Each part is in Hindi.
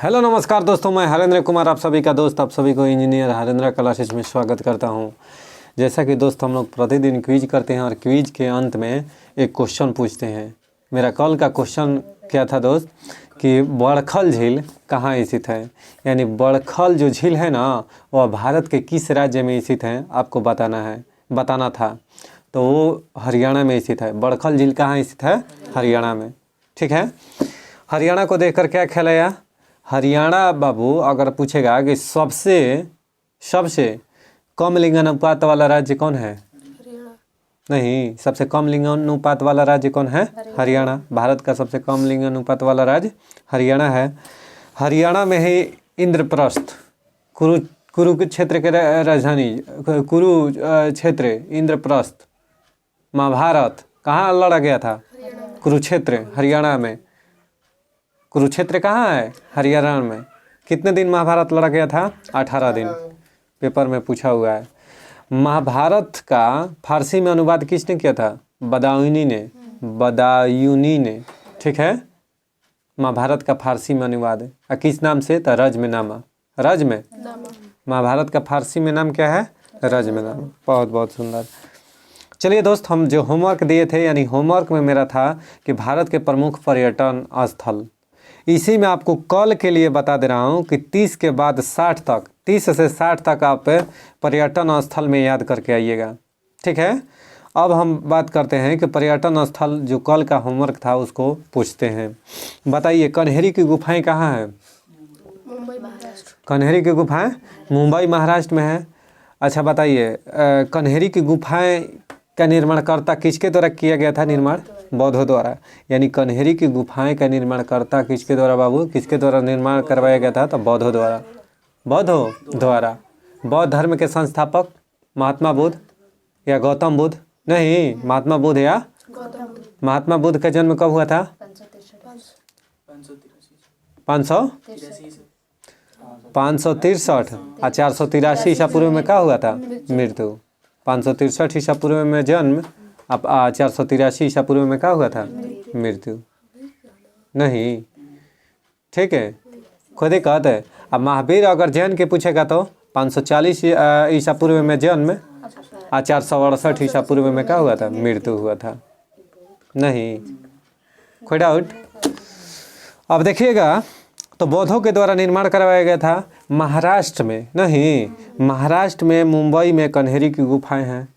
हेलो नमस्कार दोस्तों, मैं हरेंद्र कुमार आप सभी का दोस्त, आप सभी को इंजीनियर हरेंद्र क्लासेस में स्वागत करता हूं। जैसा कि दोस्त हम लोग प्रतिदिन क्विज करते हैं और क्विज के अंत में एक क्वेश्चन पूछते हैं। मेरा कल का क्वेश्चन क्या था दोस्त कि बड़खल झील कहाँ स्थित है, यानी बड़खल जो झील है ना वह भारत के किस राज्य में स्थित है आपको बताना था। तो वो हरियाणा में स्थित है। बड़खल झील कहाँ स्थित है? हरियाणा में। ठीक है, हरियाणा को देखकर क्या ख्याल आया? हरियाणा बाबू अगर पूछेगा कि सबसे कम लिंगानुपात वाला राज्य कौन है? नहीं, सबसे कम लिंगानुपात वाला राज्य कौन है? हरियाणा। भारत का सबसे कम लिंगानुपात वाला राज्य हरियाणा है। हरियाणा में ही इंद्रप्रस्थ कुरु क्षेत्र के राजधानी कुरु क्षेत्र इंद्रप्रस्थ महाभारत कहाँ लड़ा गया था? कुरुक्षेत्र, हरियाणा में। कुरुक्षेत्र कहाँ है? हरियाणा में। कितने दिन महाभारत लड़ा गया था? 18 दिन। पेपर में पूछा हुआ है। महाभारत का फारसी में अनुवाद किसने किया था? बदायूनी ने। ठीक है, महाभारत का फारसी में अनुवाद है। किस नाम से? तो रजमनामा। महाभारत का फारसी में नाम क्या है? रजमनामा। बहुत बहुत सुंदर। चलिए दोस्त, हम जो होमवर्क दिए थे, यानी होमवर्क में मेरा था कि भारत के प्रमुख पर्यटन स्थल, इसी में आपको कल के लिए बता दे रहा हूँ कि 30 के बाद 60 तक, 30 से 60 तक आप पर्यटन स्थल में याद करके आइएगा। ठीक है, अब हम बात करते हैं कि पर्यटन स्थल जो कल का होमवर्क था उसको पूछते हैं। बताइए, कन्हेरी की गुफाएं कहाँ है? मुंबई, महाराष्ट्र। कन्हेरी की गुफाएं मुंबई महाराष्ट्र में है। अच्छा बताइए, कन्हेरी की गुफाएं का निर्माणकर्ता किसके द्वारा किया गया था? निर्माण बौद्धों द्वारा। यानी कन्हेरी की गुफाएं का निर्माणकर्ता किसके द्वारा बाबू? किसके द्वारा निर्माण करवाया गया था? तो बौद्धों द्वारा। बौद्ध धर्म के संस्थापक महात्मा बुद्ध या गौतम बुद्ध? नहीं, महात्मा बुद्ध या महात्मा बुद्ध का जन्म कब हुआ था? 563 और 483 ईसा पूर्व में क्या हुआ था? मृत्यु। 563 ईसा पूर्व में जन्म, अब 483 ईसा पूर्व में क्या हुआ था? मृत्यु। नहीं, ठीक है, खुद ही कहते हैं। अब महावीर अगर जैन के पूछेगा तो 540 ईसा पूर्व में जन्म और 468 ईसा पूर्व में क्या हुआ था? मृत्यु हुआ था। नहीं, कोई डाउट? अब देखिएगा, तो बौद्धों के द्वारा निर्माण करवाया गया था महाराष्ट्र में। नहीं, महाराष्ट्र में मुंबई में कन्हेरी की गुफाएं हैं।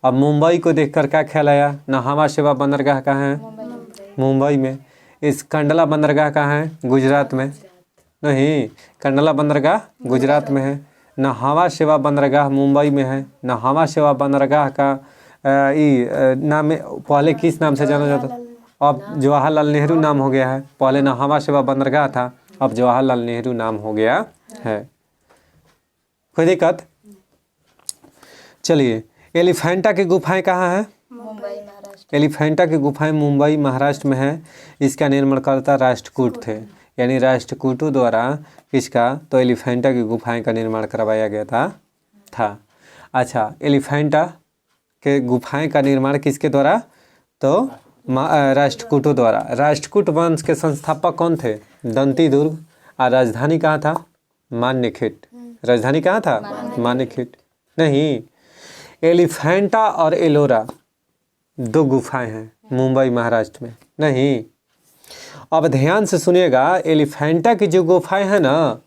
अब मुंबई को देखकर क्या ख्याल आया? नहावा शेवा बंदरगाह कहाँ है? मुंबई में। इस कंडला बंदरगाह कहाँ है? गुजरात में। नहीं, कंडला बंदरगाह गुजरात में है। नहावा शेवा बंदरगाह मुंबई में है। नहावा शेवा बंदरगाह का नाम पहले किस नाम से जाना जाता? अब जवाहरलाल नेहरू नाम हो गया है। पहले नहावा शेवा बंदरगाह था, अब जवाहरलाल नेहरू नाम हो गया है। कोई दिक्कत? चलिए, एलिफेंटा की गुफाएं कहाँ हैं? मुंबई, महाराष्ट्र। एलिफेंटा की गुफाएं मुंबई महाराष्ट्र में है। इसका निर्माणकर्ता राष्ट्रकूट थे, यानी राष्ट्रकूटों द्वारा किसका? तो एलिफेंटा की गुफाएं का निर्माण करवाया गया था। अच्छा, एलिफेंटा के गुफाएं का निर्माण किसके द्वारा? तो राष्ट्रकूटों द्वारा। राष्ट्रकूट वंश के संस्थापक कौन थे? दंती दुर्ग। और राजधानी कहाँ था? मान्यखेट। राजधानी कहाँ था? मान्यखेट। नहीं, एलिफेंटा और एलोरा दो गुफाएं हैं मुंबई महाराष्ट्र में। नहीं, अब ध्यान से सुनिएगा, एलिफेंटा की जो गुफाएं हैं ना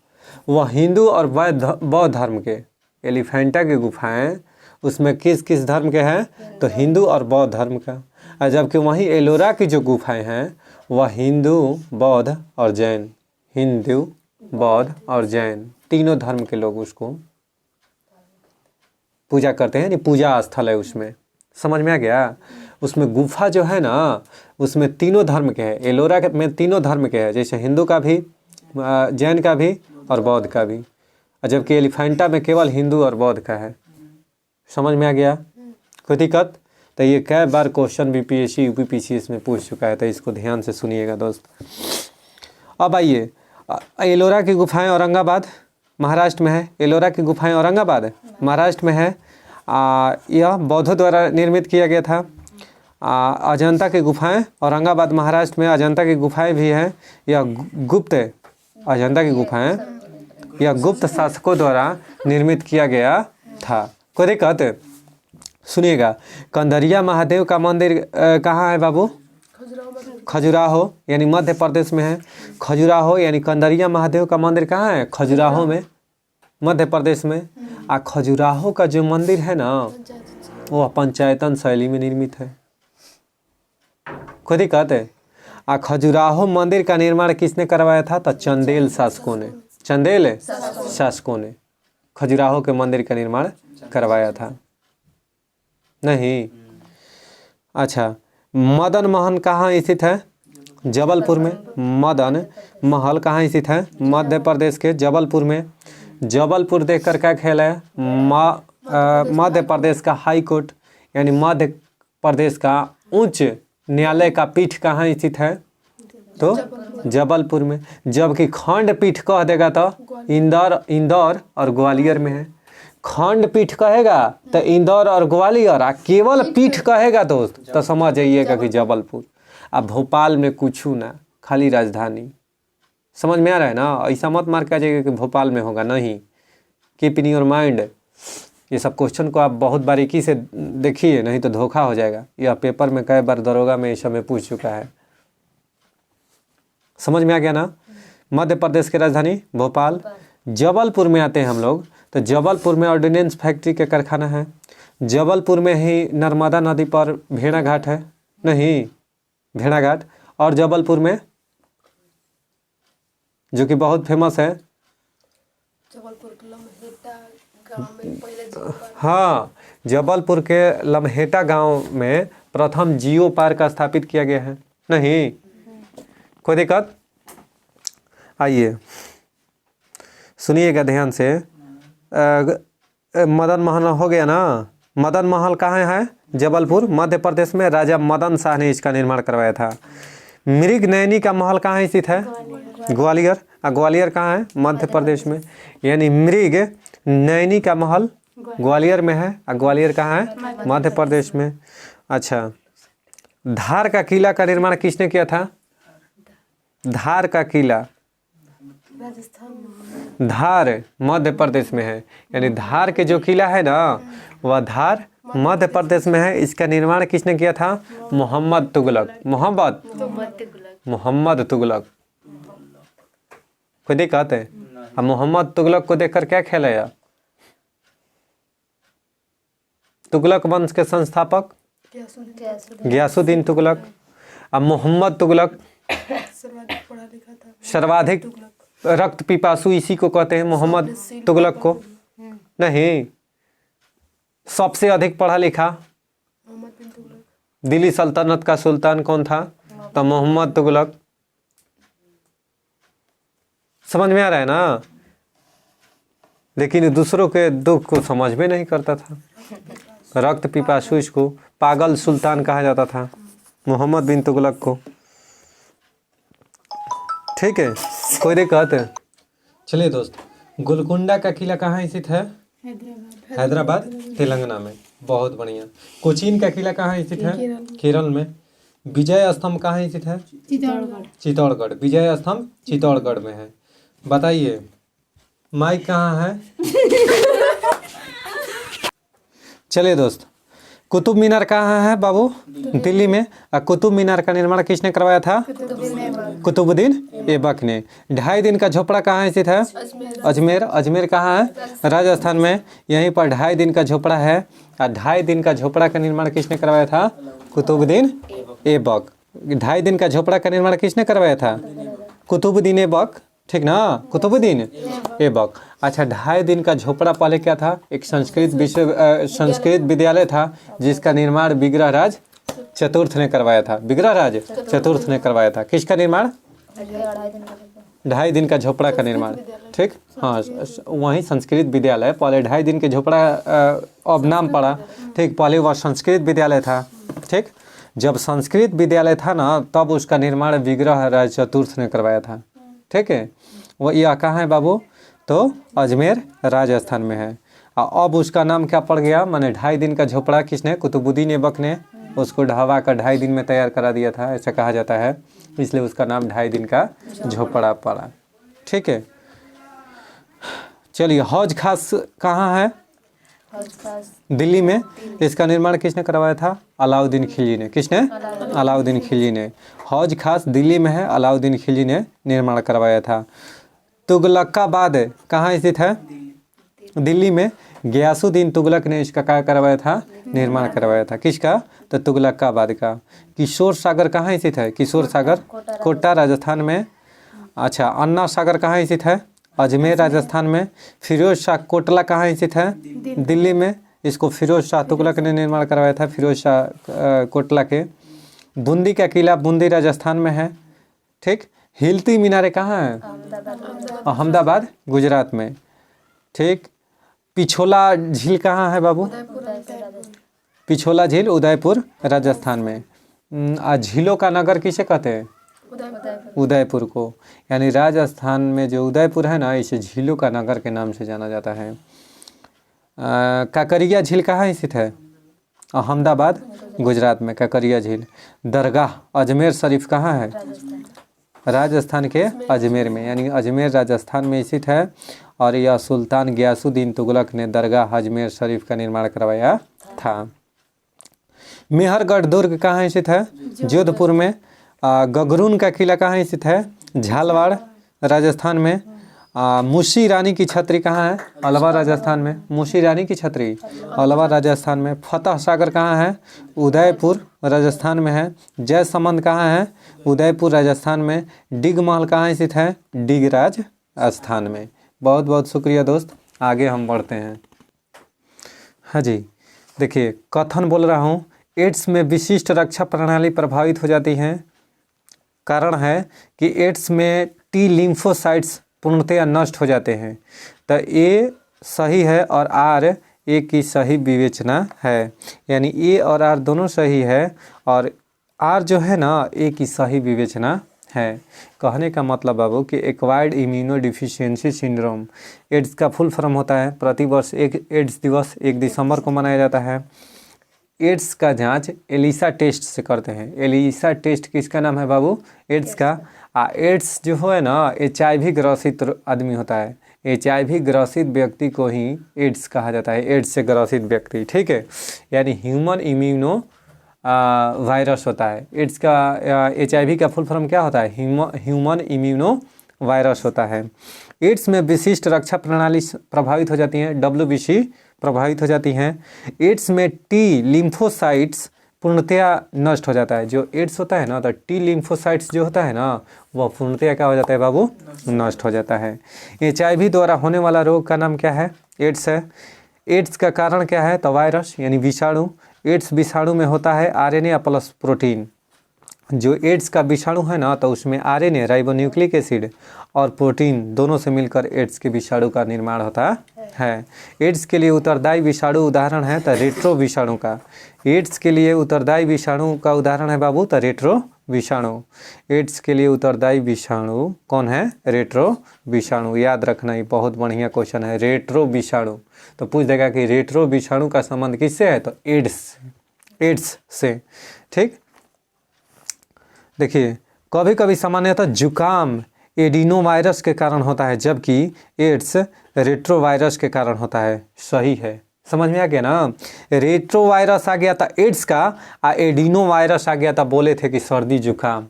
वह हिंदू और बौद्ध धर्म के। एलिफेंटा की गुफाएं उसमें किस किस धर्म के हैं? तो हिंदू और बौद्ध धर्म का। और जबकि वहीं एलोरा की जो गुफाएं हैं वह हिंदू, बौद्ध और जैन, हिंदू, बौद्ध और जैन तीनों धर्म के लोग उसको पूजा करते हैं। यानी पूजा स्थल है उसमें। समझ में आ गया? उसमें गुफा जो है ना उसमें तीनों धर्म के हैं। एलोरा में तीनों धर्म के हैं, जैसे हिंदू का भी, जैन का भी और बौद्ध का भी। और जबकि एलिफेंटा में केवल हिंदू और बौद्ध का है। समझ में आ गया? कोई दिक्कत? तो ये कई बार क्वेश्चन बीपीएससी यूपीपीसीएस में पूछ चुका है, तो इसको ध्यान से सुनिएगा दोस्त। अब आइए, एलोरा की गुफाएं औरंगाबाद महाराष्ट्र में है। एलोरा की गुफाएं औरंगाबाद महाराष्ट्र में है। यह बौद्धों द्वारा निर्मित किया गया था। अजंता की गुफाएं औरंगाबाद महाराष्ट्र में। अजंता की गुफाएं भी हैं। यह गुप्त अजंता की गुफाएं यह गुप्त शासकों द्वारा निर्मित किया गया था। कोई दिक्कत? सुनिएगा, कंदरिया महादेव का मंदिर कहाँ है बाबू? खजुराहो यानी मध्य प्रदेश में है। खजुराहो यानी कंदरिया महादेव का मंदिर कहाँ है? खजुराहो में, मध्य प्रदेश में। आ खजुराहो का जो मंदिर है ना वो पंचायतन शैली में निर्मित है। कोई दिक्कत है? आ खजुराहो मंदिर का निर्माण किसने करवाया था? तो चंदेल शासकों ने, चंदेल शासकों ने खजुराहो के मंदिर का निर्माण करवाया था। नहीं, अच्छा, मदन महल कहाँ स्थित है? जबलपुर में। मदन महल कहाँ स्थित है? मध्य प्रदेश के जबलपुर में। जबलपुर देखकर क्या ख्याल है? मध्य प्रदेश का हाई कोर्ट यानी मध्य प्रदेश का उच्च न्यायालय का पीठ कहाँ स्थित है? तो जबलपुर में। जबकि खंडपीठ कह देगा तो इंदौर और ग्वालियर में है। खंडपीठ कहेगा तो इंदौर और ग्वालियर, आ केवल पीठ कहेगा दोस्त तो समझ जाइएगा कि जबलपुर। अब भोपाल में कुछ ना, खाली राजधानी। समझ में आ रहा है ना? ऐसा मत मार के आ जाइएगा कि भोपाल में होगा, नहीं। Keep in your mind. ये सब क्वेश्चन को आप बहुत बारीकी से देखिए, नहीं तो धोखा हो जाएगा। यह पेपर में कई बार दरोगा में इस समय पूछ चुका है। समझ में आ गया ना? मध्य प्रदेश की राजधानी भोपाल। जबलपुर में आते हैं हम लोग, तो जबलपुर में ऑर्डिनेंस फैक्ट्री के कारखाना है। जबलपुर में ही नर्मदा नदी पर भेड़ा घाट है, नहीं, भेड़ा घाट। और जबलपुर में जो कि बहुत फेमस है, जबलपुर के लम्हेटा गांव में पहले हाँ, जबलपुर के लम्हेटा गांव में प्रथम जियो पार्क स्थापित किया गया है। नहीं, कोई दिक्कत? आइए सुनिएगा ध्यान से। मदन महल हो गया ना? मदन महल कहाँ है? जबलपुर, मध्य प्रदेश में। राजा मदन शाह ने इसका निर्माण करवाया था। मृग नैनी का महल कहाँ स्थित है? ग्वालियर। ग्वालियर कहाँ है? मध्य प्रदेश में। यानी मृग नैनी का महल ग्वालियर में है, और ग्वालियर कहाँ है? मध्य प्रदेश में। अच्छा, धार का किला का निर्माण किसने किया था? धार का किला, धार मध्य प्रदेश में है। यानी धार के जो किला है ना वह धार मध्य प्रदेश में है। इसका निर्माण किसने किया था? मोहम्मद तुगलक। मोहम्मद तुगलक। कोई दिक्कत है? अब मोहम्मद तुगलक को देखकर क्या ख्याल आया? तुगलक वंश के संस्थापक गयासुद्दीन तुगलक। अब मोहम्मद तुगलक सर्वाधिक रक्त पिपासु इसी को कहते हैं, मोहम्मद तुगलक को। नहीं, सबसे अधिक पढ़ा लिखा दिल्ली सल्तनत का सुल्तान कौन था? तो मोहम्मद तुगलक। समझ में आ रहा है ना? लेकिन दूसरों के दुख को समझ में नहीं करता था। रक्त पिपासु, इसको पागल सुल्तान कहा जाता था, मोहम्मद बिन तुगलक को। ठीक है, कोई दिक्कत है? चलिए दोस्त, गोलकुंडा का किला कहाँ स्थित है? हैदराबाद, तेलंगाना में। बहुत बढ़िया। कोचीन का किला कहाँ स्थित है? केरल में। विजय स्तंभ कहाँ स्थित है? चित्तौड़गढ़। विजय स्तंभ चित्तौड़गढ़ में है। बताइए माइक कहाँ है? चलिए दोस्त, कुतुब मीनार कहाँ है बाबू? दिल्ली में। कुतुब मीनार का निर्माण किसने करवाया था? कुतुबुद्दीन ऐबक ने। 2.5 दिन का झोपड़ा कहाँ स्थित है? अजमेर। अजमेर कहाँ है? राजस्थान में। यहीं पर 2.5 दिन का झोपड़ा है। और 2.5 दिन का झोपड़ा का निर्माण किसने करवाया था? कुतुबुद्दीन ऐबक। 2.5 दिन का झोपड़ा का निर्माण किसने करवाया था? कुतुबुद्दीन ऐबक। ठीक ना? कुतुबुद्दीन ऐबक। अच्छा, 2.5 दिन का झोपड़ा पहले क्या था? एक संस्कृत विद्यालय था जिसका निर्माण विग्रहराज चतुर्थ ने करवाया था। विग्रहराज चतुर्थ ने करवाया था। किसका निर्माण? 2.5 दिन का झोपड़ा का निर्माण। ठीक, हाँ, वहीं संस्कृत विद्यालय। पहले 2.5 दिन के झोपड़ा अब नाम पड़ा। ठीक, पहले वह संस्कृत विद्यालय था। ठीक, जब संस्कृत विद्यालय था ना तब उसका निर्माण विग्रहराज चतुर्थ ने करवाया था। ठीक है, वो यह कहाँ है बाबू? तो अजमेर राजस्थान में है। अब उसका नाम क्या पड़ गया? माने 2.5 दिन का झोपड़ा किसने? कुतुबुद्दीन ऐबक ने उसको ढावा का 2.5 दिन में तैयार करा दिया था, ऐसा कहा जाता है। इसलिए उसका नाम 2.5 दिन का झोपड़ा पड़ा। ठीक है, चलिए हौज खास कहाँ है? हौज खास दिल्ली में। इसका निर्माण किसने करवाया था? अलाउद्दीन खिलजी ने। किसने? अलाउद्दीन खिलजी ने। हौज खास दिल्ली में है, अलाउद्दीन खिलजी ने निर्माण करवाया था। तुगलकाबाद कहाँ स्थित है? दिल्ली में। गयासुद्दीन तुगलक ने इसका क्या करवाया था? निर्माण करवाया था। किसका? तो तुगलकाबाद का। किशोर सागर कहाँ स्थित है? किशोर सागर कोटा राजस्थान में। अच्छा, अन्ना सागर कहाँ स्थित है? अजमेर राजस्थान में। फिरोज शाह कोटला कहाँ स्थित है? दिल्ली में। इसको फिरोज शाह तुगलक ने निर्माण करवाया था, फिरोज शाह कोटला के। बूंदी का किला बूंदी राजस्थान में है। ठीक। हिलती मीनारें कहाँ हैं? अहमदाबाद गुजरात में। ठीक। पिछोला झील कहाँ है बाबू? पिछोला झील उदयपुर राजस्थान में। झीलों का नगर किसे कहते हैं? उदयपुर को। यानी राजस्थान में जो उदयपुर है ना, इसे झीलों का नगर के नाम से जाना जाता है। काकरिया झील कहाँ स्थित है? अहमदाबाद गुजरात में काकरिया झील। दरगाह अजमेर शरीफ कहाँ है? राजस्थान के अजमेर में, यानी अजमेर राजस्थान में स्थित है। और यह सुल्तान गयासुद्दीन तुगलक ने दरगाह अजमेर शरीफ का निर्माण करवाया था। मेहरगढ़ दुर्ग कहाँ स्थित है? जोधपुर में। गगरून का किला कहाँ स्थित है? झालवाड़ राजस्थान में। मूसी रानी की छतरी कहाँ है? अलवर राजस्थान में। मूसी रानी की छतरी अलवर राजस्थान में। फतह सागर कहाँ है? उदयपुर राजस्थान में है। जयसमंद कहाँ है? उदयपुर राजस्थान में। डिग महल कहाँ स्थित है? डिग राजस्थान में। बहुत बहुत शुक्रिया दोस्त, आगे हम बढ़ते हैं। हाँ जी, देखिए कथन बोल रहा हूँ। एड्स में विशिष्ट रक्षा प्रणाली प्रभावित हो जाती हैं। कारण है कि एड्स में टी लिम्फोसाइट्स पूर्णतया नष्ट हो जाते हैं। तो ए सही है और आर ए की सही विवेचना है, यानी ए और आर दोनों सही है और आर जो है ना ए की सही विवेचना है। कहने का मतलब बाबू कि acquired immuno deficiency syndrome, AIDS का फुल फॉर्म होता है। प्रतिवर्ष एक एड्स दिवस 1 दिसंबर को मनाया जाता है। एड्स का जांच एलिसा टेस्ट से करते हैं। एलिसा टेस्ट किसका नाम है बाबू? एड्स का। एड्स जो है ना HIV ग्रसित आदमी होता है। HIV ग्रसित व्यक्ति को ही एड्स कहा जाता है, एड्स से ग्रसित व्यक्ति। ठीक है, यानी ह्यूमन इम्यूनो वायरस होता है। एड्स का HIV का फुल फॉर्म क्या होता है? ह्यूमन इम्यूनो वायरस होता है। एड्स में विशिष्ट रक्षा प्रणाली प्रभावित हो जाती हैं, WBC प्रभावित हो जाती हैं। एड्स में टी लिम्फोसाइट्स पूर्णतया नष्ट हो जाता है। जो एड्स होता है ना, तो टी लिम्फोसाइट्स जो होता है ना, वह पूर्णतया क्या हो जाता है बाबू? नष्ट हो जाता है। HIV द्वारा होने वाला रोग का नाम क्या है? एड्स है। एड्स का कारण क्या है? तो वायरस यानी विषाणु। एड्स विषाणु में होता है RNA प्लस प्रोटीन। जो एड्स का विषाणु है ना, तो उसमें RNA राइबोन्यूक्लिक एसिड और प्रोटीन दोनों से मिलकर एड्स के विषाणु का निर्माण होता है। एड्स के लिए उत्तरदायी विषाणु उदाहरण है तो रेट्रो विषाणु का। एड्स के लिए उत्तरदायी विषाणु का उदाहरण है बाबू तो रेट्रो विषाणु। एड्स के लिए उत्तरदायी विषाणु कौन है? रेट्रो विषाणु। याद रखना, ये बहुत बढ़िया क्वेश्चन है। रेट्रो विषाणु तो पूछ देगा कि रेट्रो विषाणु का संबंध किससे है? तो एड्स से। ठीक। देखिए कभी कभी सामान्यतः जुकाम एडिनोवायरस के कारण होता है, जबकि एड्स रेट्रोवायरस के कारण होता है। सही है, समझ में आ गया ना? रेट्रोवायरस आ गया था एड्स का और एडिनोवायरस आ गया था, बोले थे कि सर्दी जुकाम।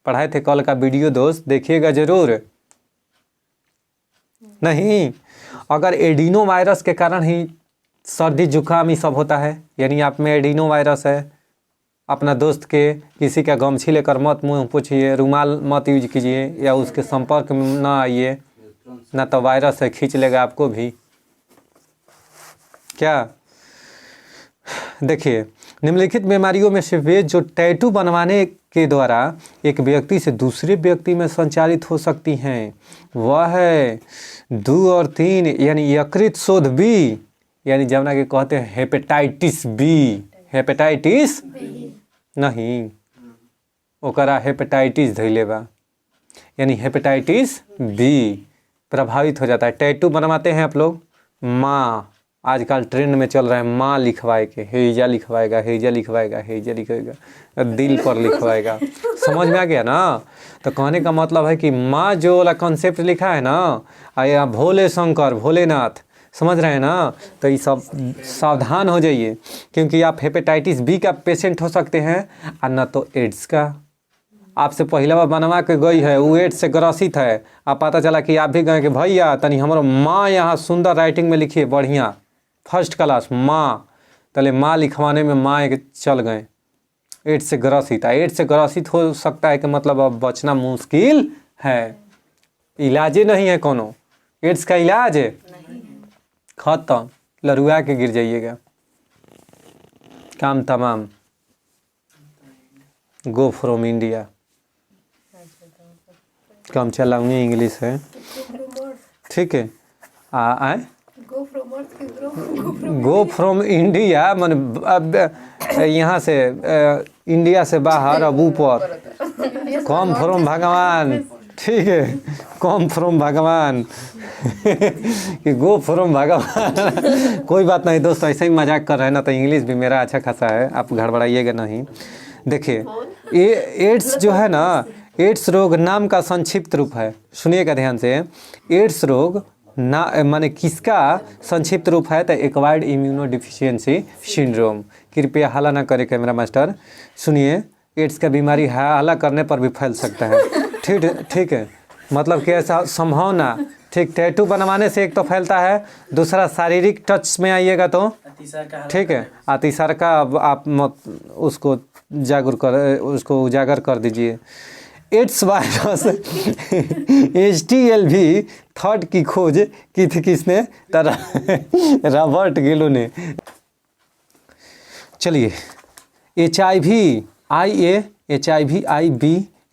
पढ़ाए थे कल का वीडियो दोस्त, देखिएगा जरूर। नहीं, अगर एडिनोवायरस के कारण ही सर्दी जुकाम ही सब होता है, यानी आप में एडिनोवायरस है, अपना दोस्त के किसी का गमछी लेकर मत मुंह पूछिए, रुमाल मत यूज कीजिए या उसके संपर्क में ना आइए, ना तो वायरस है खींच लेगा आपको भी। क्या? देखिए निम्नलिखित बीमारियों में से वे जो टैटू बनवाने के द्वारा एक व्यक्ति से दूसरे व्यक्ति में संचालित हो सकती हैं वह है 2 और 3 यानी यकृत शोथ बी, यानी जमुना के कहते हैं हेपेटाइटिस बी। हेपेटाइटिस नहीं, ओकरा हेपेटाइटिस धैले बा, यानी हेपेटाइटिस बी प्रभावित हो जाता है। टैटू बनवाते हैं आप लोग, माँ आजकल ट्रेंड में चल रहा है माँ लिखवाए के, हेजा लिखवाएगा, हेजा लिखवाएगा, हेजा लिखवाएगा, दिल पर लिखवाएगा। समझ में आ गया ना? तो कहने का मतलब है कि माँ जो वाला कॉन्सेप्ट लिखा है ना, या भोले शंकर भोलेनाथ, समझ रहे हैं ना? तो ये सब सावधान हो जाइए, क्योंकि आप हेपेटाइटिस बी का पेशेंट हो सकते हैं और न तो एड्स का। आपसे पहला बार बनवा के गई है, वो एड्स से ग्रसित है, आप पता चला कि आप भी गए कि भैया तनी हमारा माँ यहाँ सुंदर राइटिंग में लिखिए, बढ़िया फर्स्ट क्लास माँ, तले माँ लिखवाने में माँ चल गए, एड्स से ग्रसित है। एड्स से ग्रसित हो सकता है कि मतलब अब बचना मुश्किल है, इलाजे नहीं है कोनो, एड्स का इलाज है खत्म, लरुआ के गिर जाइएगा, काम तमाम। गो फ्रॉम इंडिया, कम चलाऊंगी इंग्लिश है, ठीक है। आए गो फ्रॉम इंडिया मन यहाँ से इंडिया से बाहर, अब ऊपर, कम फ्रॉम भगवान, ठीक है, कम फ्रॉम भगवान कि गो फ्रॉम भगवान। कोई बात नहीं दोस्तों, ऐसे ही मजाक कर रहे हैं ना, तो इंग्लिश भी मेरा अच्छा खासा है, आप गड़बड़ाइएगा नहीं। देखिए ये एड्स जो है ना, एड्स रोग नाम का संक्षिप्त रूप है, सुनिएगा ध्यान से। एड्स रोग ना माने किसका संक्षिप्त रूप है? तो एक्वायर्ड इम्यूनो डिफिशियंसी सिंड्रोम। कृपया हल्ला ना करें कैमरा मास्टर, सुनिए। एड्स का बीमारी हल्ला करने पर भी फैल सकता है, ठीक है, मतलब कि ऐसा संभावना, ठीक। टैटू बनवाने से एक तो फैलता है, दूसरा शारीरिक टच में आइएगा तो, ठीक है। तीसरा का आप उसको उसको उजागर कर दीजिए। एड्स वायरस HTLV थर्ड की खोज की थी किसने? रॉबर्ट गेलो ने। चलिए HIV-IA, HIV-IB,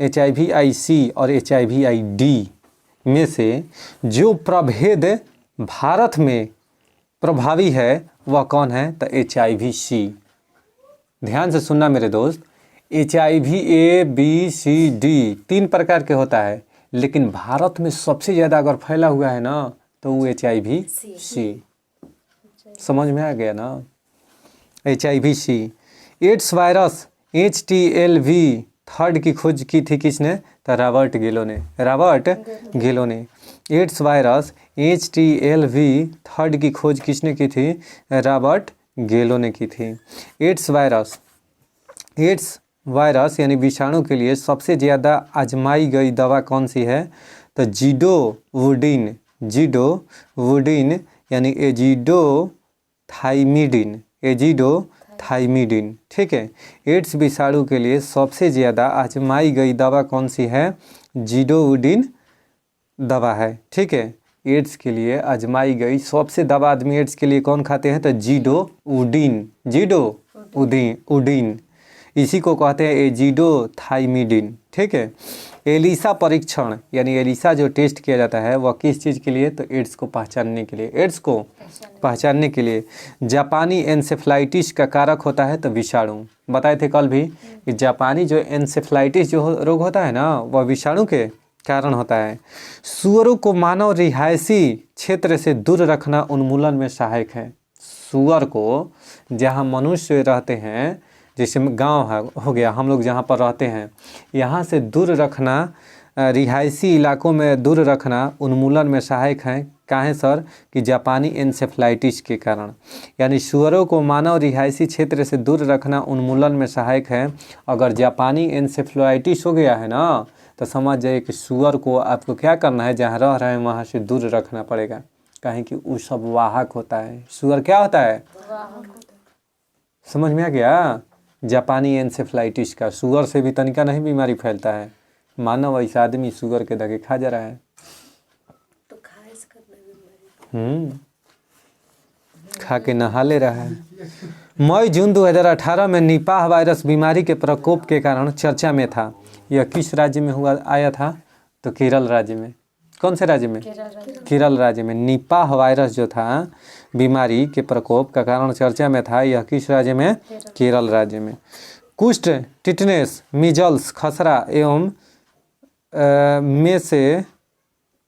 HIV-IC और HIV-ID में से जो प्रभेद भारत में प्रभावी है वह कौन है? तो HIV-C। ध्यान से सुनना मेरे दोस्त, HIV-A, B, C, D 3 प्रकार के होता है, लेकिन भारत में सबसे ज़्यादा अगर फैला हुआ है ना तो वो HIV-C। समझ में आ गया ना? HIV-C। AIDS virus HTLV third की खोज की थी किसने? तो रॉबर्ट गेलो ने, रॉबर्ट गेलो ने। एड्स वायरस HTLV थर्ड की खोज किसने की थी? रॉबर्ट गेलो ने की थी। एड्स वायरस यानी विषाणु के लिए सबसे ज़्यादा आजमाई गई दवा कौन सी है? तो जीडोवुडिन यानी एजिडोथाइमिडिन, ठीक है। एड्स विषाणु के लिए सबसे ज़्यादा आजमाई गई दवा कौन सी है? जीडोवुडिन दवा है, ठीक है। एड्स के लिए आजमाई गई सबसे दवा आदमी एड्स के लिए कौन खाते हैं? तो जीडोवुडिन, इसी को कहते हैं एजिडोथाइमिडिन, ठीक है। एलिसा परीक्षण यानी एलिसा जो टेस्ट किया जाता है वह किस चीज़ के लिए? तो एड्स को पहचानने के लिए, एड्स को पहचानने के लिए। जापानी एन्सेफ्लाइटिस का कारक होता है तो विषाणु, बताए थे कल भी कि जापानी जो एन्सेफ्लाइटिस जो रोग होता है ना वह विषाणु के कारण होता है। सुअरों को मानव रिहायशी क्षेत्र से दूर रखना उन्मूलन में सहायक है। सुअर को जहाँ मनुष्य रहते हैं, जैसे गांव है हो गया, हम लोग जहाँ पर रहते हैं, यहाँ से दूर रखना, रिहायशी इलाकों में दूर रखना उन्मूलन में सहायक है। काहे सर? कि जापानी एन्सेफ्लाइटिस के कारण, यानी सुअरों को मानव रिहायशी क्षेत्र से दूर रखना उन्मूलन में सहायक है। अगर जापानी एन्सेफ्लाइटिस हो गया है ना तो समझ जाइए कि सुअर को आपको क्या करना है, जहाँ रह रहे हैं वहाँ से दूर रखना पड़ेगा, काहे कि वो सब वाहक होता है। सुअर क्या होता है? समझ में आ गया? जापानी एन्सेफ्लाइटिस का सुअर से भी तनिका नहीं बीमारी फैलता है। मानव ऐसा आदमी सुअर के धके खा जा रहा है, तो खाए से कितना बीमारी खा के नहा ले रहा है। मई जून 2018 में निपाह वायरस बीमारी के प्रकोप के कारण चर्चा में था। यह किस राज्य में हुआ आया था? तो केरल राज्य में। कौन से राज्य में? केरल राज्य में। निपाह वायरस जो था बीमारी के प्रकोप का कारण चर्चा में था, यह किस राज्य में? केरल राज्य में। कुष्ठ, टिटनेस, मीजल्स, खसरा एवं में से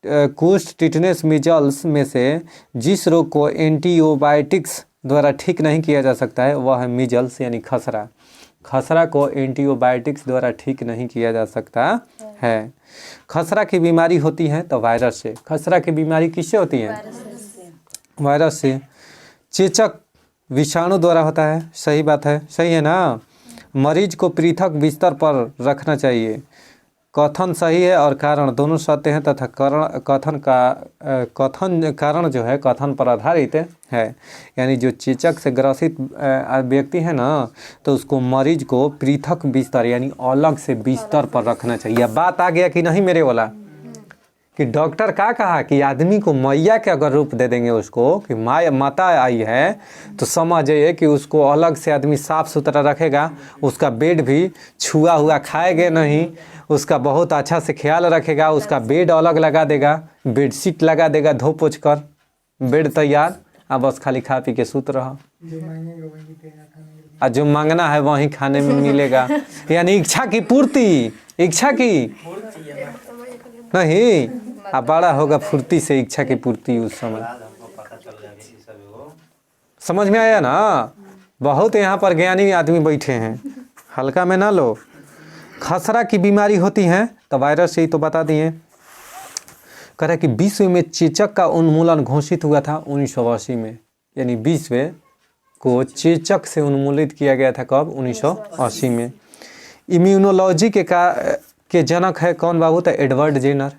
कुष्ठ, टिटनेस, मीजल्स में से जिस रोग को एंटीबायोटिक्स द्वारा ठीक नहीं किया जा सकता है वह है मीजल्स यानी खसरा। खसरा को एंटीबायोटिक्स द्वारा ठीक नहीं किया जा सकता है। खसरा की बीमारी होती है तो वायरस से। खसरा की बीमारी किससे होती है? वायरस से। चेचक विषाणु द्वारा होता है। सही बात है, सही है ना। मरीज को पृथक बिस्तर पर रखना चाहिए। कथन सही है और कारण दोनों सत्य हैं तथा कथन कारण जो है कथन पर आधारित है। यानी जो चेचक से ग्रसित व्यक्ति है ना तो उसको मरीज को पृथक बिस्तर यानी अलग से बिस्तर पर रखना चाहिए। बात आ गया कि नहीं मेरे वाला? कि डॉक्टर क्या कहा कि आदमी को मैया के अगर रूप दे देंगे उसको कि माता आई है तो समझिए कि उसको अलग से आदमी साफ सुथरा रखेगा। उसका बेड भी छुआ हुआ खाएगा नहीं, उसका बहुत अच्छा से ख्याल रखेगा। उसका बेड अलग लगा देगा, बेडशीट लगा देगा धो पोछ कर, बेड तैयार। अब बस खाली खा पी के सूत रहा। और जो मांगना है वहीं खाने में मिलेगा। यानी इच्छा की पूर्ति, इच्छा की नहीं। अब बड़ा होगा फुर्ती से इच्छा की पूर्ति उस समय। समझ में आया ना? बहुत यहाँ पर ज्ञानी आदमी बैठे हैं, हल्का में ना लो। खसरा की बीमारी होती है तो वायरस से ही तो बता दिए। कह रहा है कि विश्व में चेचक का उन्मूलन घोषित हुआ था 1980 में। यानी विश्व को चेचक से उन्मूलित किया गया था कब? 1980 में। इम्यूनोलॉजी के जनक है कौन बाबू? तो एडवर्ड जेनर।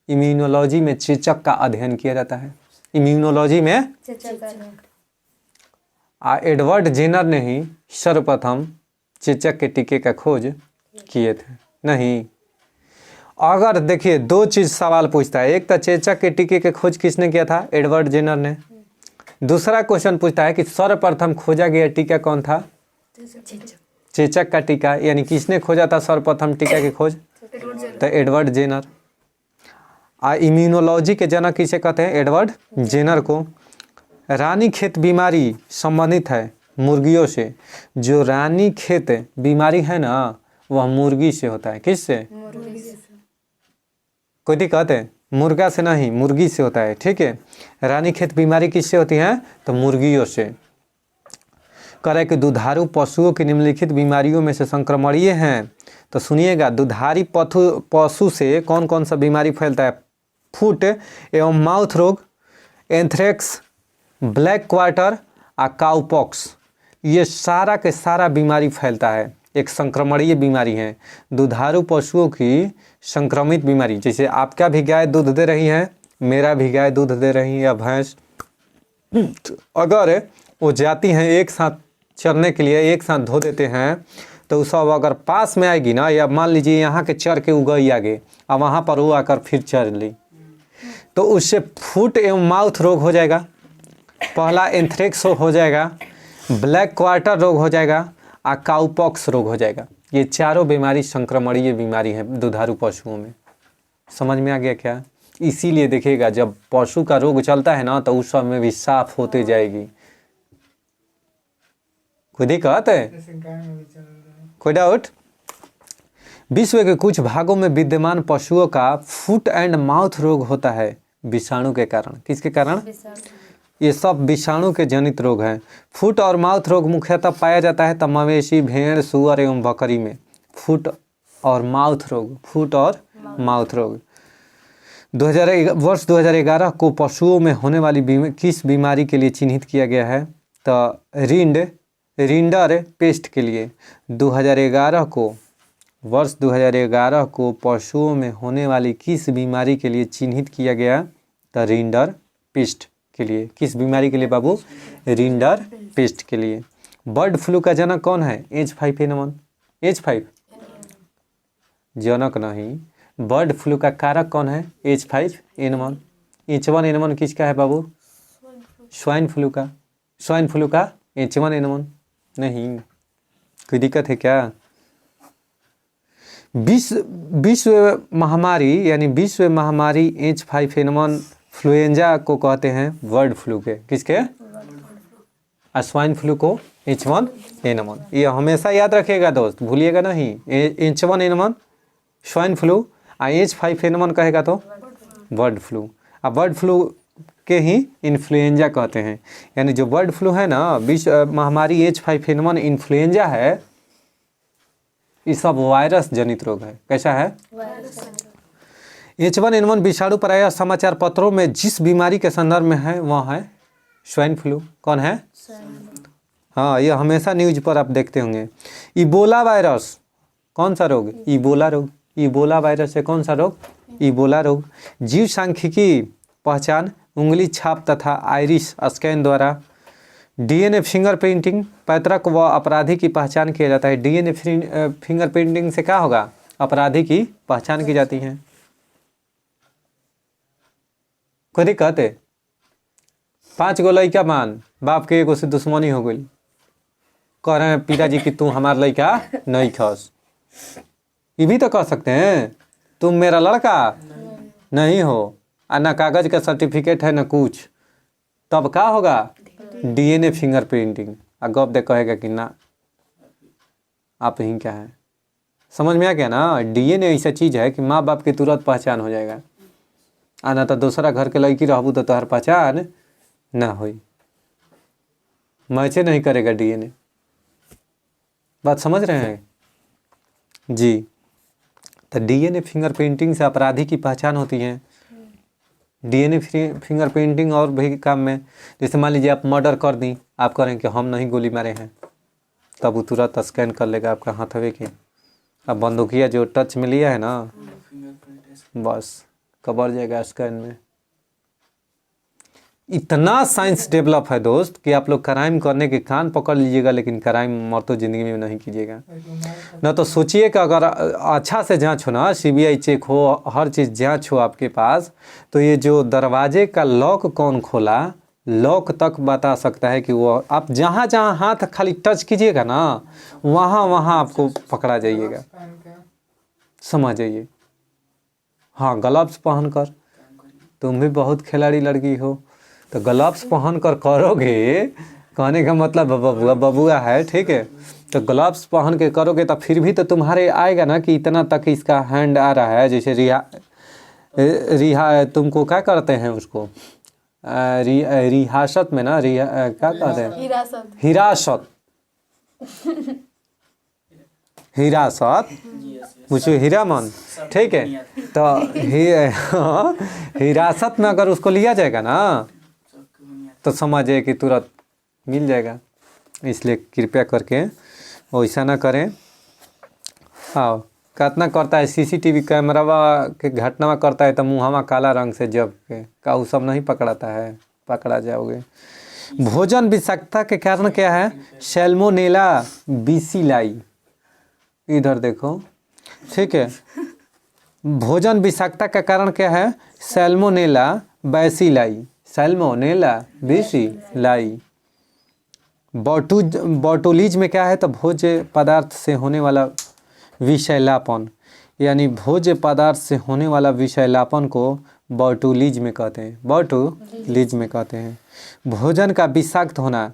इम्यूनोलॉजी में चेचक का अध्ययन किया जाता है। इम्यूनोलॉजी में एडवर्ड जेनर ने ही सर्वप्रथम चेचक के टीके का खोज किए थे। नहीं, अगर देखिए दो चीज सवाल पूछता है। एक तो चेचक के टीके के खोज किसने किया था? एडवर्ड जेनर ने। दूसरा क्वेश्चन पूछता है कि सर्वप्रथम खोजा गया टीका कौन था? चेचक का टीका। यानी किसने खोजा था सर्वप्रथम टीका की खोज? तो एडवर्ड जेनर। इम्यूनोलॉजी के जनक किसे कहते हैं? एडवर्ड जेनर को। रानीखेत बीमारी संबंधित है मुर्गियों से। जो रानीखेत बीमारी है ना वह मुर्गी से होता है। किससे? कोई दिक्कत है? मुर्गा से नहीं, मुर्गी से होता है। ठीक है। रानीखेत बीमारी किससे होती है? तो मुर्गियों से। कह रहे कि दुधारू पशुओं की निम्नलिखित बीमारियों में से संक्रमणीय हैं। तो सुनिएगा, दुधारी पशु से कौन कौन सा बीमारी फैलता है? फुट एवं माउथ रोग, एंथ्रेक्स, ब्लैक क्वार्टर और काउपॉक्स। ये सारा के सारा बीमारी फैलता है, एक संक्रमणीय बीमारी है। दुधारू पशुओं की संक्रमित बीमारी, जैसे आपका भी गाय दूध दे रही है, मेरा भी गाय दूध दे रही है या भैंस, अगर वो जाती हैं एक साथ चरने के लिए, एक साथ धो देते हैं तो सब अगर पास में आएगी ना, या मान लीजिए यहाँ के चर के उगई आगे और वहाँ पर वो आकर फिर चर ली, तो उससे फुट एवं माउथ रोग हो जाएगा। पहला एंथ्रेक्स हो जाएगा, ब्लैक क्वार्टर रोग हो जाएगा और काउपॉक्स रोग हो जाएगा। ये चारों बीमारी संक्रमणीय बीमारी है दुधारू पशुओं में। समझ में आ गया क्या? इसीलिए देखिएगा जब पशु का रोग चलता है ना तो उस समय भी साफ होते जाएगी। कोई दिक्कत है? कोई डाउट? विश्व के कुछ भागों में विद्यमान पशुओं का फुट एंड माउथ रोग होता है विषाणु के कारण। किसके कारण? ये सब विषाणु के जनित रोग हैं। फुट और माउथ रोग मुख्यतः पाया जाता है तब मवेशी, भेड़, सुअर एवं बकरी में। फुट और माउथ रोग, फुट और माउथ रोग। वर्ष 2011 को पशुओं में होने वाली किस बीमारी के लिए चिन्हित किया गया है? तो रिंडर पेस्ट के लिए। 2011 को, वर्ष 2011 को पशुओं में होने वाली किस बीमारी के लिए चिन्हित किया गया? तो रिंडर पेस्ट के लिए। किस बीमारी के लिए बाबू? रिंडर पेस्ट के लिए। बर्ड फ्लू का जनक कौन है? H5N1। H5 जनक नहीं, बर्ड फ्लू का कारक कौन है? H5N1। H1N1 किसका है बाबू? स्वाइन फ्लू का। स्वाइन फ्लू का H1N1 नहीं। कोई दिक्कत है क्या? विश्व महामारी यानी विश्व महामारी H5N1 फ्लुएंजा को कहते हैं बर्ड फ्लू के। किसके? स्वाइन फ्लू को H1N1। ये हमेशा याद रखिएगा दोस्त, भूलिएगा नहीं। H1N1 स्वाइन फ्लू H5N1 कहेगा तो बर्ड फ्लू। अब बर्ड फ्लू के ही इन्फ्लुएंजा कहते हैं, यानी जो बर्ड फ्लू है ना, विश्व महामारी H5N1 इन्फ्लुएंजा है, ये सब वायरस जनित रोग है। कैसा है? H1N1 विषाणु प्रायः समाचार पत्रों में जिस बीमारी के संदर्भ में है वह है स्वाइन फ्लू। कौन है? हाँ, ये हमेशा न्यूज पर आप देखते होंगे। इबोला वायरस कौन सा रोग? इबोला रोग। इबोला वायरस है कौन सा रोग? इबोला रोग। जीव सांख्यिकी पहचान उंगली छाप तथा आइरिस स्कैन द्वारा। डीएनए फिंगरप्रिंटिंग पैतृक व अपराधी की पहचान किया जाता है। डीएनए फिंगरप्रिंटिंग से क्या होगा? अपराधी की पहचान की जाती है। कोई दिक्कत है? 5 गो लड़का मान बाप के एगो से दुश्मनी हो गई, कह रहे हैं पिताजी कि तू हमारा लड़का नहीं खस। ये भी तो कह सकते हैं तुम मेरा लड़का नहीं हो, और ना कागज का सर्टिफिकेट है ना कुछ, तब क्या होगा? DNA fingerprinting. गप दे कहेगा कि ना आप ही क्या है। समझ में आ गया ना? डीएनए ऐसा चीज है कि माँ बाप की तुरंत पहचान हो जाएगा, आ ना तो दूसरा घर के लड़की रहबू तो तोहर पहचान ना होई, मैचे नहीं करेगा डीएनए। बात समझ रहे हैं जी? तो डीएनए फिंगरप्रिंटिंग से अपराधी की पहचान होती है। डीएनए फिंगरप्रिंटिंग और भी काम में, जैसे मान लीजिए आप मर्डर कर दी, आप करें कि हम नहीं गोली मारे हैं, तब वो तुरंत स्कैन कर लेगा आपका हाथवे की। अब बंदूकिया जो टच में लिया है ना, बस कबर जाएगा स्कैन में। इतना साइंस डेवलप है दोस्त कि आप लोग क्राइम करने के कान पकड़ लीजिएगा, लेकिन क्राइम मरतो जिंदगी में नहीं कीजिएगा। ना तो सोचिए कि अगर अच्छा से जांच हो ना, सीबीआई चेक हो, हर चीज़ जांच हो आपके पास, तो ये जो दरवाजे का लॉक कौन खोला, लॉक तक बता सकता है कि वो आप जहाँ जहाँ हाथ खाली टच कीजिएगा ना, वहाँ वहाँ आपको पकड़ा जाइएगा। समझ जाइए। हाँ, ग्लव्स पहन कर, तुम भी बहुत खिलाड़ी लड़की हो, तो ग्लव्स पहन कर करोगे, कहने का मतलब बबुआ है, ठीक है? तो ग्लव्स पहन के करोगे तो फिर भी तो तुम्हारे आएगा ना कि इतना तक इसका हैंड आ रहा है। जैसे रिहा तुमको क्या करते हैं उसको, रिहासत में ना, क्या कहते हैं? हिरासत। हिरासत पूछो हीरामन, ठीक है? तो हिरासत में अगर उसको लिया जाएगा ना, तो समझिए कि तुरंत मिल जाएगा। इसलिए कृपया करके वैसा ना करें। हाँ, कितना करता है सीसीटीवी कैमरा के घटना करता है तो मुँहवा काला रंग से जब के का वो सब नहीं पकड़ाता है, पकड़ा जाओगे। भोजन विषाक्तता के कारण क्या है? Salmonella bacilli. इधर देखो, ठीक है? भोजन विषाक्तता का कारण क्या है? Salmonella bacilli. Salmonella bacilli. Botulism में क्या है? तो भोज्य पदार्थ से होने वाला विषैलापन, यानी भोज्य पदार्थ से होने वाला विषैलापन को बोटुलिज में कहते हैं। बोटुलिज में कहते हैं। भोजन का विषाक्त होना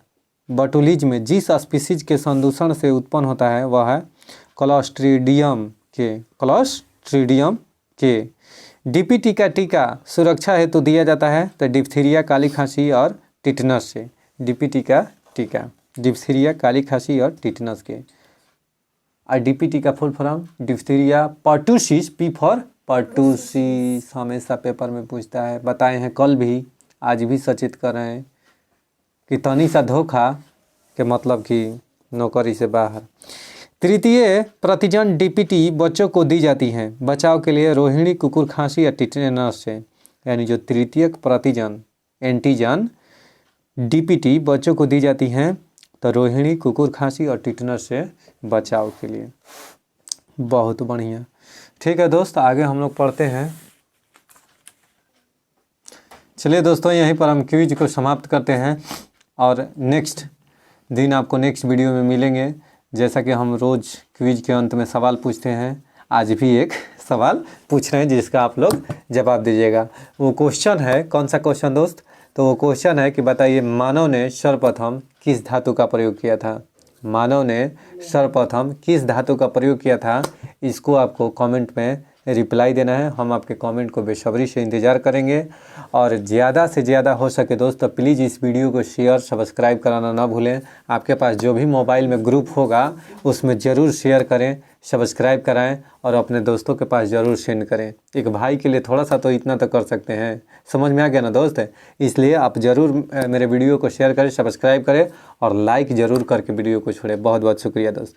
बोटुलिज में जिस स्पीसीज के संदूषण से उत्पन्न होता है वह है क्लोस्ट्रीडियम के। क्लोस्ट्रीडियम के। डीपीटी का टीका सुरक्षा हेतु दिया जाता है तो डिप्थीरिया, काली खांसी और टिटनस से। डीपीटी का टीका डिप्थीरिया, काली खांसी और टिटनस के। और डीपीटी का full form diphtheria pertussis, P for pertussis. हमेशा पेपर में पूछता है, बताए हैं कल भी, आज भी सचेत कर रहे हैं कि तनी सा धोखा के मतलब कि नौकरी से बाहर। तृतीय प्रतिजन डीपीटी बच्चों को दी जाती है बचाव के लिए रोहिणी, कुकुर खांसी या टिटनस से। यानी जो तृतीय प्रतिजन एंटीजन डीपीटी बच्चों को दी जाती हैं तो रोहिणी, कुकुर खांसी और टिटनस से बचाव के लिए। बहुत बढ़िया। ठीक है दोस्त, आगे हम लोग पढ़ते हैं। चलिए दोस्तों, यहीं पर हम क्विज को समाप्त करते हैं और नेक्स्ट दिन आपको नेक्स्ट वीडियो में मिलेंगे। जैसा कि हम रोज़ क्विज के अंत में सवाल पूछते हैं, आज भी एक सवाल पूछ रहे हैं जिसका आप लोग जवाब दीजिएगा। वो क्वेश्चन है, कौन सा क्वेश्चन दोस्त? तो वो क्वेश्चन है कि बताइए, मानव ने सर्वप्रथम किस धातु का प्रयोग किया था? मानव ने सर्वप्रथम किस धातु का प्रयोग किया था? इसको आपको कमेंट में रिप्लाई देना है। हम आपके कमेंट को बेसब्री से इंतज़ार करेंगे और ज़्यादा से ज़्यादा हो सके दोस्त तो प्लीज़ इस वीडियो को शेयर सब्सक्राइब कराना ना भूलें। आपके पास जो भी मोबाइल में ग्रुप होगा उसमें ज़रूर शेयर करें, सब्सक्राइब कराएं और अपने दोस्तों के पास ज़रूर सेंड करें। एक भाई के लिए थोड़ा सा तो इतना तो कर सकते हैं। समझ में आ गया ना दोस्त? इसलिए आप ज़रूर मेरे वीडियो को शेयर करें, सब्सक्राइब करें और लाइक ज़रूर करके वीडियो को छोड़ें। बहुत बहुत शुक्रिया दोस्त।